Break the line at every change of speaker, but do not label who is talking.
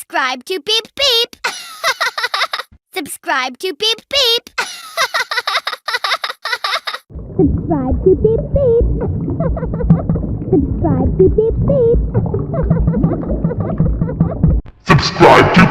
Subscribe to Beep Beep. Subscribe to Beep Beep. Subscribe to Beep Beep. Subscribe to Beep Beep.
Subscribe to